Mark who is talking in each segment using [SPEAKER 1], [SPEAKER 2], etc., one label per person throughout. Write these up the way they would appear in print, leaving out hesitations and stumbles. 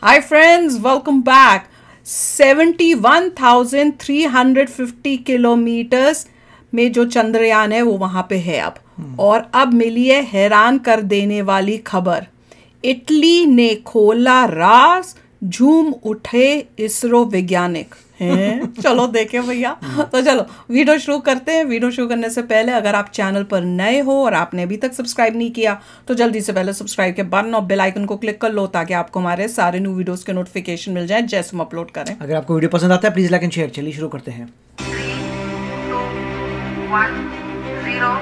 [SPEAKER 1] Hi friends, welcome back. 71,350 kilometres में जो चंद्रयान है वो वहां पे है अब। और अब मिली है हैरान कर देने वाली खबर। इटली ने खोला राज, झूम उठे इसरो वैज्ञानिक हैं। चलो देखें भैया। तो चलो वीडियो शुरू करते हैं। वीडियो शुरू करने से पहले अगर आप चैनल पर नए हो और आपने अभी तक सब्सक्राइब नहीं किया तो जल्दी से पहले सब्सक्राइब के बटन और बेल आइकन को क्लिक कर लो ताकि आपको हमारे सारे न्यू वीडियोस के नोटिफिकेशन मिल जाए जैसे हम अपलोड करें।
[SPEAKER 2] अगर आपको वीडियो पसंद आता है प्लीज लाइक एंड शेयर। चलिए शुरू करते हैं।
[SPEAKER 3] 3, 2, 1, 0।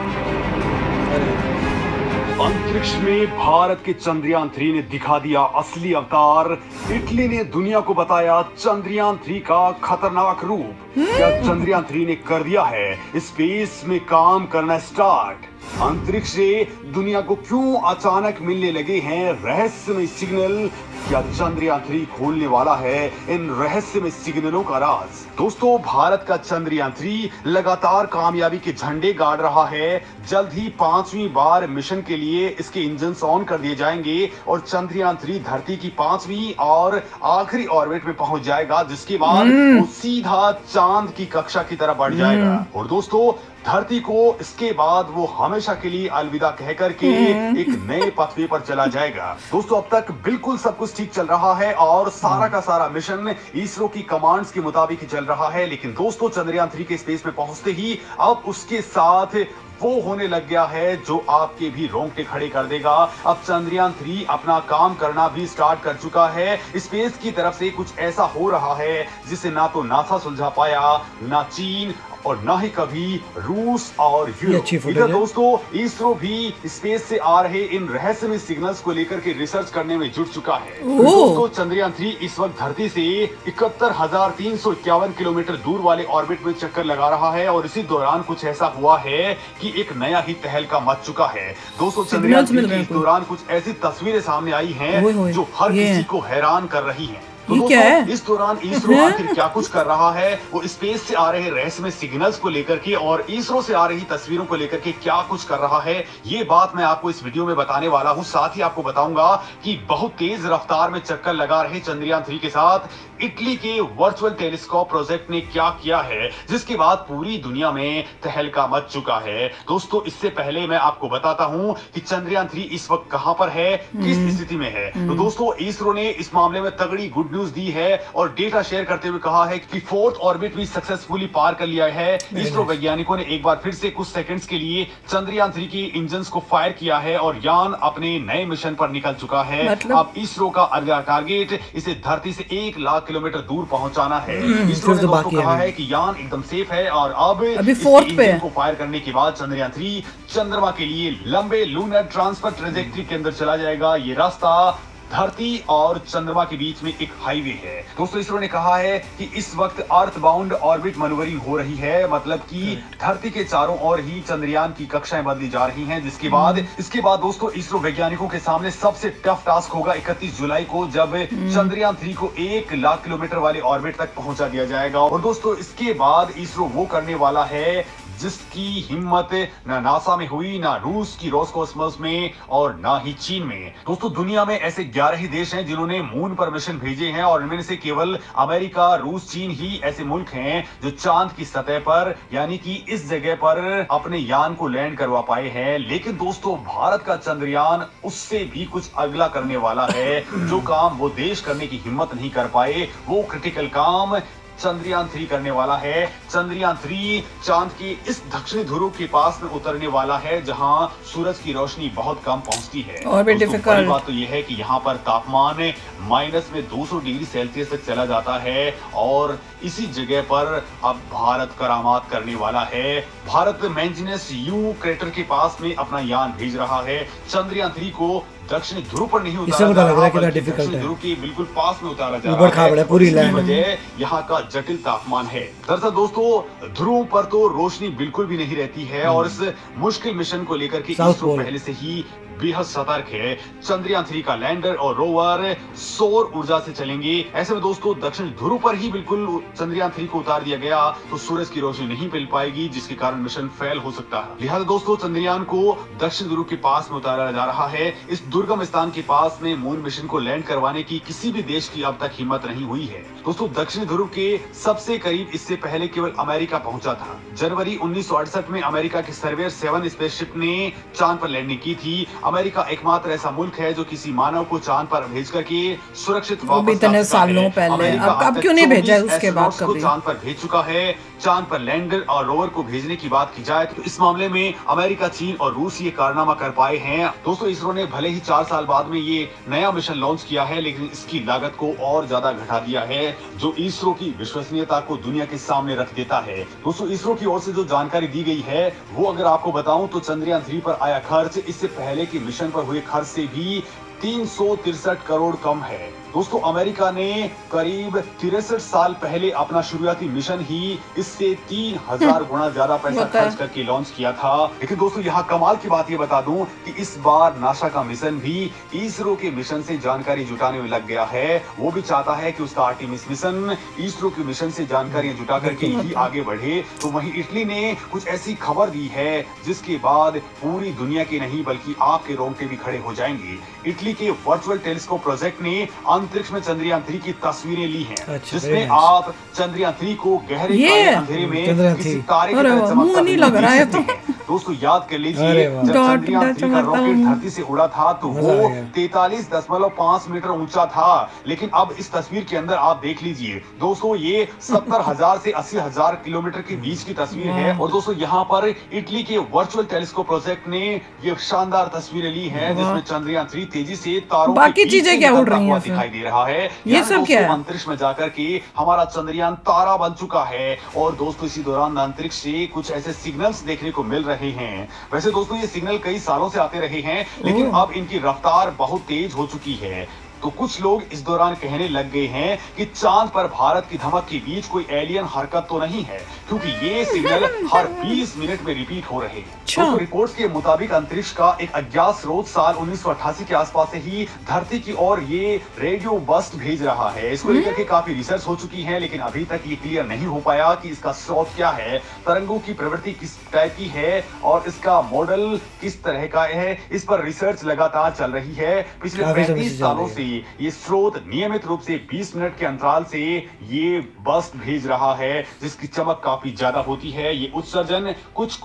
[SPEAKER 4] अंतरिक्ष में भारत के चंद्रयान 3 ने दिखा दिया असली अवतार। इटली ने दुनिया को बताया चंद्रयान 3 का खतरनाक रूप। क्या चंद्रयान 3 ने कर दिया है स्पेस में काम करना स्टार्ट? अंतरिक्ष से दुनिया को क्यों अचानक मिलने लगे हैं रहस्यमय सिग्नल? क्या चंद्रयान 3 खोलने वाला है इन रहस्यमय सिग्नलों का राज? दोस्तों, भारत का चंद्रयान 3 लगातार कामयाबी के झंडे गाड़ रहा है। जल्द ही 5वीं बार मिशन के लिए इसके इंजन ऑन कर दिए जाएंगे और चंद्रयान 3 धरती की 5वीं और आखिरी ऑर्बिट में पहुंच जाएगा, जिसके बाद वो सीधा चांद की कक्षा की तरफ बढ़ जाएगा। और दोस्तों, धरती को इसके बाद वो हमेशा के लिए अलविदा कह करके एक नए पथवे पर चला जाएगा। दोस्तों, अब तक बिल्कुल सब कुछ ठीक चल रहा है और सारा का सारा मिशन इसरो की कमांड्स के मुताबिक ही चल रहा है। लेकिन दोस्तों, चंद्रयान 3 के स्पेस में पहुंचते ही अब उसके साथ वो होने लग गया है जो आपके भी रोंगटे खड़े कर देगा। अब चंद्रयान 3 अपना काम करना भी स्टार्ट कर चुका है। स्पेस की तरफ से कुछ ऐसा हो रहा है जिसे ना तो नासा सुलझा पाया, ना चीन और ना ही कभी रूस और यूरोप। इधर दोस्तों, इसरो भी स्पेस से आ रहे इन रहस्यमय सिग्नल्स को लेकर के रिसर्च करने में जुट चुका है। दोस्तों, चंद्रयान 3 इस वक्त धरती से 71,351 किलोमीटर दूर वाले ऑर्बिट में चक्कर लगा रहा है और इसी दौरान कुछ ऐसा हुआ है कि एक नया ही तहलका मच चुका है। दोस्तों, चंद्रयान 3 के इस दौरान कुछ ऐसी तस्वीरें सामने आई हैं जो हर किसी को हैरान कर रही हैं। तो दोस्तों, इस दौरान इसरो आखिर क्या कुछ कर रहा है, वो स्पेस से आ रहे रहस्यमय सिग्नल्स को लेकर के और इसरो से आ रही तस्वीरों को लेकर के क्या कुछ कर रहा है, ये बात मैं आपको इस वीडियो में बताने वाला हूं। साथ ही आपको बताऊंगा कि बहुत तेज रफ्तार में चक्कर लगा रहे चंद्रयान 3 के साथ इटली के वर्चुअल टेलीस्कोप प्रोजेक्ट ने क्या किया है, जिसके बाद पूरी दुनिया में तहलका मच चुका है। दोस्तों, इससे पहले मैं आपको बताता हूं कि चंद्रयान 3 इस वक्त कहां पर है, किस स्थिति में है। तो दोस्तों, इसरो ने इस मामले में तगड़ी गुड न्यूज दी है और डेटा शेयर करते हुए कहा है कि 4th ऑर्बिट भी सक्सेसफुली पार कर लिया है। इसरो वैज्ञानिकों ने एक बार फिर से कुछ सेकंड्स के लिए चंद्रयान 3 के इंजन्स को फायर किया है और यान अपने नए मिशन पर निकल चुका है। अब इसरो का अगला टारगेट इसे धरती से 1 लाख किलोमीटर दूर पहुंचाना है। इसरो ने दोस्तों कहा है कि यान एकदम सेफ है और अब
[SPEAKER 1] अभी 4th पे
[SPEAKER 4] को फायर करने के बाद चंद्रयान 3 चंद्रमा के लिए लंबे लूनर ट्रांसफर ट्रेजेक्टरी के अंदर चला जाएगा। ये रास्ता धरती और चंद्रमा के बीच में एक हाईवे है। दोस्तों, इसरो ने कहा है कि इस वक्त अर्थ बाउंड ऑर्बिट मैन्युवरिंग हो रही है, मतलब कि धरती के चारों ओर ही चंद्रयान की कक्षाएं बदली जा रही हैं। इसके बाद दोस्तों, इसरो वैज्ञानिकों के सामने सबसे टफ टास्क होगा 31 जुलाई को, जब चंद्रयान 3 को 1 लाख किलोमीटर वाले ऑर्बिट तक पहुंचा दिया जाएगा। और दोस्तों, इसके बाद इसरो वो करने वाला है जिसकी हिम्मत ना नासा में हुई, ना रूस की रोसकॉस्मोस में और ना ही चीन में। दोस्तों, दुनिया में ऐसे 11 ही देश हैं जिन्होंने मून पर मिशन भेजे हैं और इनमें से केवल अमेरिका, रूस, चीन ही ऐसे मुल्क हैं जो चांद की सतह पर यानी कि इस जगह पर अपने यान को लैंड करवा पाए हैं। लेकिन दोस्तों, भारत का चंद्रयान उससे भी कुछ अगला करने वाला है। जो काम वो देश करने की हिम्मत नहीं कर पाए, वो क्रिटिकल काम चंद्रयान 3 करने वाला है। चंद्रयान 3 चांद के इस दक्षिणी ध्रुव के पास में उतरने वाला है जहां सूरज की रोशनी बहुत कम पहुंचती है।
[SPEAKER 1] और भी डिफिकल्ट
[SPEAKER 4] बात तो यह है कि यहाँ पर तापमान माइनस में 200 डिग्री सेल्सियस तक चला जाता है और इसी जगह पर अब भारत करामात करने वाला है। भारत मैंजिनस यू क्रेटर के पास में अपना यान भेज रहा है। चंद्रयान 3 को दक्षिणी ध्रुव पर नहीं उतारा जा रहा, बल्कि दक्षिणी ध्रुव के बिल्कुल पास में उतारा जा रहा है। पूरी वजह यहाँ का जटिल तापमान है। दरअसल दोस्तों, ध्रुव पर तो रोशनी बिल्कुल भी नहीं रहती है और इस मुश्किल मिशन को लेकर के इसरो पहले से ही बेहद सतर्क है। चंद्रयान 3 का लैंडर और रोवर सौर ऊर्जा से चलेंगे। ऐसे में दोस्तों, दक्षिण ध्रुव पर ही बिल्कुल चंद्रयान 3 को उतार दिया गया तो सूरज की रोशनी नहीं मिल पाएगी, जिसके कारण मिशन फेल हो सकता है। लिहाजा दोस्तों, चंद्रयान को दक्षिण ध्रुव के पास में उतारा जा रहा है। इस दुर्गम स्थान के पास में मून मिशन को लैंड करवाने की किसी भी देश की अब तक हिम्मत नहीं हुई है। दोस्तों दक्षिणी ध्रुव के सबसे करीब इससे पहले केवल अमेरिका पहुंचा था। जनवरी 1968 में अमेरिका के सर्वेयर 7 स्पेसशिप ने चांद पर लैंडिंग की थी। अमेरिका एकमात्र ऐसा मुल्क है जो किसी मानव को चांद पर भेज करके सुरक्षित वापस
[SPEAKER 1] इतने सालों पहले अब क्यों नहीं भेजा है उसके बाद कभी?
[SPEAKER 4] चांद पर भेज चुका है। चांद पर लैंडर और रोवर को भेजने की बात की जाए तो इस मामले में अमेरिका, चीन और रूस ये कारनामा कर पाए हैं। दोस्तों इसरो ने भले ही 4 साल बाद में ये नया मिशन लॉन्च किया है, लेकिन इसकी लागत को और ज्यादा घटा दिया है, जो इसरो की विश्वसनीयता को दुनिया के सामने रख देता है। दोस्तों इसरो की ओर से जो जानकारी दी गई है वो अगर आपको बताऊं तो चंद्रयान 3 पर आया खर्च इससे पहले के मिशन पर हुए खर्च से भी 363 करोड़ कम है। दोस्तों अमेरिका ने करीब 63 साल पहले अपना शुरुआती मिशन ही इससे 3000 गुना ज्यादा पैसा खर्च करके लॉन्च किया था। लेकिन दोस्तों यहाँ कमाल की बात ये बता दूं कि इस बार नासा का मिशन भी इसरो के मिशन से जानकारी जुटाने में लग गया है। वो भी चाहता है कि उसका आर्टेमिस मिशन इसरो के मिशन से जानकारियां जुटा करके ही आगे बढ़े। तो वहीं इटली ने कुछ ऐसी खबर दी है जिसके बाद पूरी दुनिया के नहीं बल्कि आपके रोंगटे भी खड़े हो जाएंगे। इटली के वर्चुअल टेलीस्कोप प्रोजेक्ट ने अंतरिक्ष में चंद्रयान 3 की तस्वीरें ली हैं, जिसमें आप चंद्रयान 3 को गहरे काले अंधेरे में किसी तारे की तरह चमकता हुआ देख सकते हैं। दोस्तों याद कर लीजिए जब चंद्रयान 3 का रॉकेट धरती से उड़ा था तो वो 43.5 मीटर ऊंचा था, लेकिन अब इस तस्वीर के अंदर आप देख लीजिए दोस्तों ये 70,000 से 80,000 किलोमीटर के बीच की तस्वीर है। और दोस्तों यहाँ पर इटली के वर्चुअल टेलीस्कोप प्रोजेक्ट ने ये शानदार तस्वीरें ली है जिसमें चंद्रयान 3 तेजी से तारों
[SPEAKER 1] बाकी चीजें क्या उड़ रही हैं
[SPEAKER 4] दिखाई दे रहा है।
[SPEAKER 1] ये सब क्या है?
[SPEAKER 4] अंतरिक्ष में जाकर के हमारा चंद्रयान तारा बन चुका है। और दोस्तों इसी दौरान अंतरिक्ष से कुछ ऐसे सिग्नल्स देखने को मिल रहे हैं। वैसे दोस्तों ये सिग्नल कई सालों से आते रहे हैं, लेकिन अब इनकी रफ्तार बहुत तेज हो चुकी है। तो कुछ लोग इस दौरान कहने लग गए हैं कि चांद पर भारत की धमक के बीच कोई एलियन हरकत तो नहीं है, क्योंकि ये सिग्नल हर 20 मिनट में रिपीट हो रहे हैं। तो रिपोर्ट्स के मुताबिक अंतरिक्ष का एक अज्ञात स्रोत साल 1988 के आसपास से ही धरती की ओर ये रेडियो बस्ट भेज रहा है। इसको लेकर के काफी रिसर्च हो चुकी है, लेकिन अभी तक ये क्लियर नहीं हो पाया कि इसका स्रोत क्या है, तरंगों की प्रवृत्ति किस टाइप की है और इसका मॉडल किस तरह का है। इस पर रिसर्च लगातार चल रही है। पिछले 35 सालों से ये स्रोत नियमित रूप से 20 मिनट के अंतराल से ये बस्ट भेज रहा है, जिसकी चमक काफी ज्यादा होती है। ये उत्सर्जन कुछ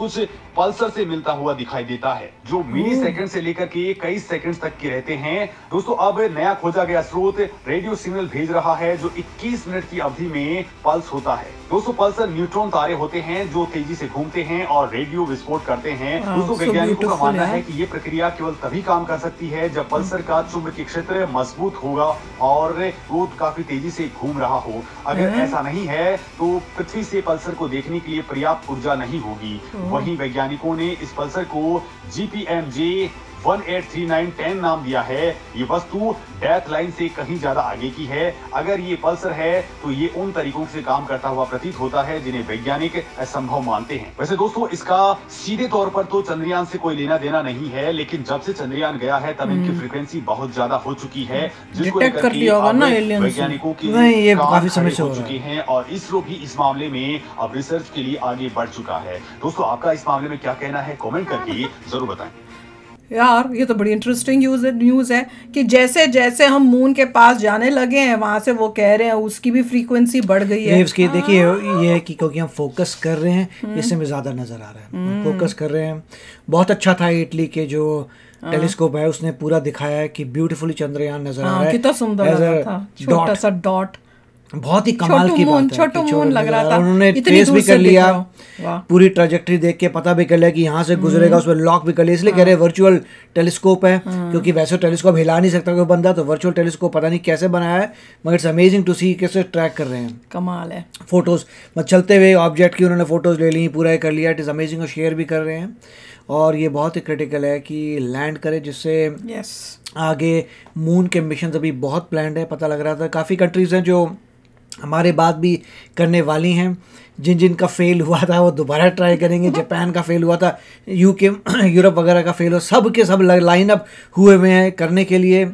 [SPEAKER 4] पल्सर से मिलता हुआ दिखाई देता है, जो मिली सेकंड से लेकर के कई सेकंड्स तक के रहते हैं। दोस्तों अब नया खोजा गया स्रोत रेडियो सिग्नल भेज रहा है जो 21 मिनट की अवधि में पल्स होता है। दोस्तों पल्सर न्यूट्रॉन तारे होते हैं जो तेजी से घूमते हैं और रेडियो विस्फोट करते हैं। दोस्तों वैज्ञानिकों का मानना है कि ये प्रक्रिया केवल तभी काम कर सकती है जब पल्सर का चुंबकीय क्षेत्र मजबूत होगा और वो काफी तेजी से घूम रहा हो। अगर ऐसा नहीं है तो पृथ्वी से पल्सर को देखने के लिए पर्याप्त ऊर्जा नहीं होगी। वहीं वैज्ञानिकों ने इस पल्सर को GPMJ 183910 नाम दिया है। ये वस्तु डेथ लाइन से कहीं ज्यादा आगे की है। अगर ये पल्सर है तो ये उन तरीकों से काम करता हुआ प्रतीत होता है जिन्हें वैज्ञानिक असंभव मानते हैं। वैसे दोस्तों इसका सीधे तौर पर तो चंद्रयान से कोई लेना देना नहीं है, लेकिन जब से चंद्रयान गया है तब इनकी फ्रीक्वेंसी बहुत ज्यादा हो चुकी है, जिसको लेकर के वैज्ञानिकों की काफी समय से हो चुकी है और इसरो भी इस मामले में अब रिसर्च के लिए आगे बढ़ चुका है। दोस्तों आपका इस मामले में क्या कहना है, कमेंट करके जरूर बताएं।
[SPEAKER 1] यार ये तो बड़ी इंटरेस्टिंग न्यूज़ है कि जैसे जैसे हम मून के पास जाने लगे हैं वहां से वो कह रहे हैं उसकी भी फ्रीक्वेंसी बढ़ गई है।
[SPEAKER 2] उसकी देखिए ये है कि क्योंकि हम फोकस कर रहे हैं इससे में ज़्यादा नज़र आ रहा है। फोकस कर रहे हैं। बहुत अच्छा था इटली के जो टेलीस्कोप है उसने पूरा दिखाया है कि ब्यूटीफुली चंद्रयान नजर आ रहा है।
[SPEAKER 1] कितना सुंदर लग रहा था, छोटा सा डॉट,
[SPEAKER 2] बहुत ही कमाल की बात है।
[SPEAKER 1] छोटू मून लग रहा था।
[SPEAKER 2] उन्होंने ट्रेस भी कर लिया, पूरी ट्रैजेक्टरी देख के पता भी कर लिया कि यहाँ से गुजरेगा, उसमें लॉक भी कर लिया। इसलिए कह रहे वर्चुअल टेलीस्कोप है, क्योंकि वैसे टेलीस्कोप हिला नहीं सकता कोई बंदा, तो वर्चुअल टेलीस्कोप पता नहीं कैसे बनाया है, मगर इट्स अमेजिंग टू सी कैसे ट्रैक कर रहे हैं।
[SPEAKER 1] कमाल है।
[SPEAKER 2] फोटोज मतलब चलते हुए ऑब्जेक्ट की उन्होंने फोटोज ले ली, पूरा कर लिया। इट इज़ अमेजिंग और शेयर भी कर रहे हैं। और ये बहुत ही क्रिटिकल है कि लैंड करे, जिससे आगे मून के मिशन अभी बहुत प्लान्ड है। पता लग रहा था काफ़ी कंट्रीज़ हैं जो हमारे बाद भी करने वाली हैं, जिन का फेल हुआ था वो दोबारा ट्राई करेंगे। जापान का फेल हुआ था, यूरोप वगैरह का फेल हो, सब के सब लाइन अप हुए हैं करने के लिए।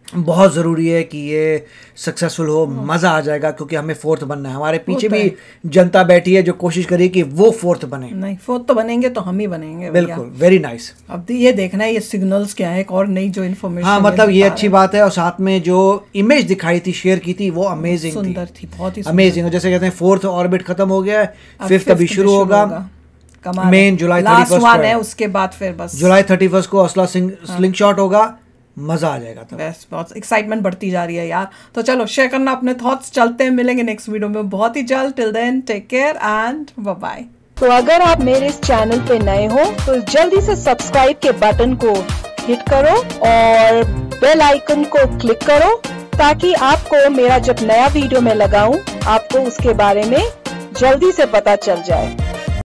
[SPEAKER 2] बहुत ज़रूरी है कि ये सक्सेसफुल हो, मज़ा आ जाएगा, क्योंकि हमें फोर्थ बनना है। हमारे पीछे भी जनता बैठी है जो कोशिश करी कि वो फोर्थ बने।
[SPEAKER 1] नहीं, फोर्थ तो बनेंगे तो हम ही बनेंगे।
[SPEAKER 2] बिल्कुल, वेरी नाइस।
[SPEAKER 1] अब ये देखना है ये सिग्नल्स क्या है, एक और नई जो इन्फॉर्मेशन।
[SPEAKER 2] हाँ, मतलब ये अच्छी बात है। और साथ में जो इमेज दिखाई थी, शेयर की थी, वो अमेजिंग थी,
[SPEAKER 1] सुंदर थी, बहुत ही
[SPEAKER 2] अमेजिंग। जैसे कहते हैं फोर्थ ऑर्बिट खत्म हो गया है, फिफ्थ अभी शुरू होगा। मेन जुलाई 31
[SPEAKER 1] है, उसके बाद फिर बस
[SPEAKER 2] जुलाई 31 को असला स्लिंग शॉट होगा, मजा आ जाएगा। तब
[SPEAKER 1] बस बहुत एक्साइटमेंट बढ़ती जा रही है यार। तो चलो शेयर करना अपने थॉट्स, चलते हैं, मिलेंगे नेक्स्ट वीडियो में बहुत ही जल्द। Till then take care and bye bye.
[SPEAKER 5] तो अगर आप मेरे इस चैनल पे नए हो तो जल्दी से सब्सक्राइब के बटन को हिट करो और बेल आइकन को क्लिक करो, ताकि आपको मेरा जब नया वीडियो मैं लगाऊं आपको उसके बारे में जल्दी से पता चल जाए।